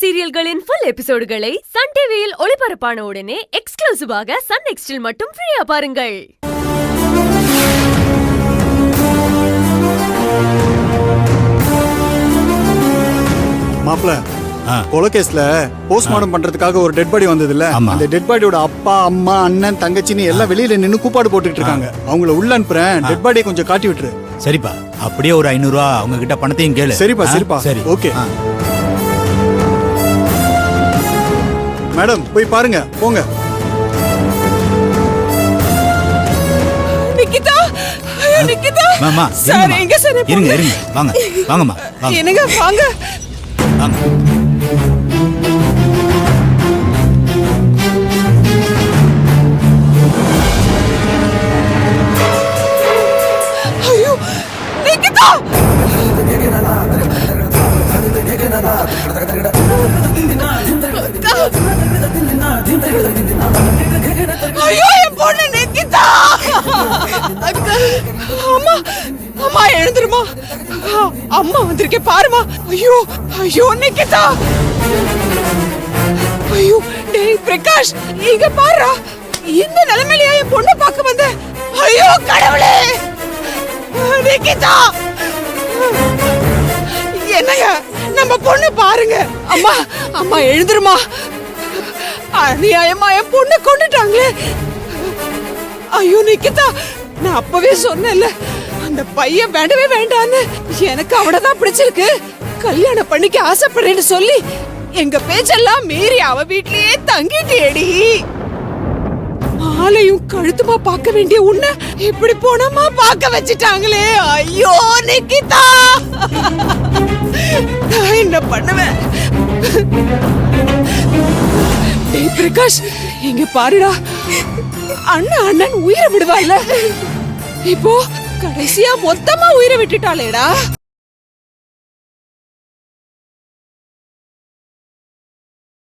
சீரியல்களின் full எபிசோடுகளை Sun டிவியில் ஒளிபரப்பான உடனே எக்ஸ்க்ளூசிவாக சன் நெக்ஸ்டில் மட்டும் ஃப்ரீயா பாருங்கள். மாப்ள கொலைகேஸ்ல போஸ்ட்மார்டம் பண்றதுக்காக ஒரு டெட் பாடி வந்தது இல்ல, அந்த டெட் பாடியோட அப்பா அம்மா அண்ணன் தங்கச்சின்னு எல்லாம் வெளியில நின்னு கூப்பாடு போட்டுட்டு இருக்காங்க. அவங்கள உள்ள அனுப்புறேன், டெட் பாடியை கொஞ்சம் காட்டி விட்டுரு. சரிப்பா, அப்படியே ஒரு 500 ரூபா அவங்க கிட்ட பணத்தையும் கேளு. சரிப்பா சரிப்பா சரி ஓகே. மேடம் போய் பாருங்க போங்க. நிக்கிதா, நிக்கிதா மாமா சார் எங்க சார்? இருங்க இருங்க, வாங்க வாங்கம்மா வாங்க. என்னங்க வாங்க வாங்க. ஐயோ நிக்கிதா, ஐயோ என் பொண்ணு நிக்கிதா. அம்மா அம்மா எழுந்துருமா, அம்மா வந்திருக்கே பாருமா. ஐயோ ஐயோ நிக்கிதா, ஐயோ டேய் பிரகாஷ் இங்க பாருடா, இந்த நிலைமையில என் பொண்ணு பார்க்க வந்த. ஐயோ கடவுளே நிக்கிதா, என்னங்க நம்ம பொண்ணு பாருங்க. அம்மா அம்மா எழுந்துருமா, அநியாயமா என் பொண்ணு கொண்டுட்டாங்களே. ஐயோ நிக்கிதா, நான் அப்பவே சொன்னேன்ல அந்த பையன் வேண்டவே வேண்டான்னு. எனக்கு அவடதான் பிடிச்சிருக்கு, கல்யாணம் பண்ணிக்க ஆசைப்படுறேன்னு சொல்லி எங்க பேச்செல்லாம் மீறி அவ வீட்லயே தங்கிட்டேடி. மாலையும் கழுத்துமா பார்க்க வேண்டிய உன்னை இப்படி போனமா பார்க்க வச்சிட்டாங்களே. ஐயோ நிக்கிதா, நான் என்ன பண்ணுவேன்? டேய் பிரகாஷ் இங்க பாருடா, அண்ணன் உயிரை விடுவாள்ல, இப்போ கடைசியா மொத்தமா உயிரை விட்டுட்டாளேடா.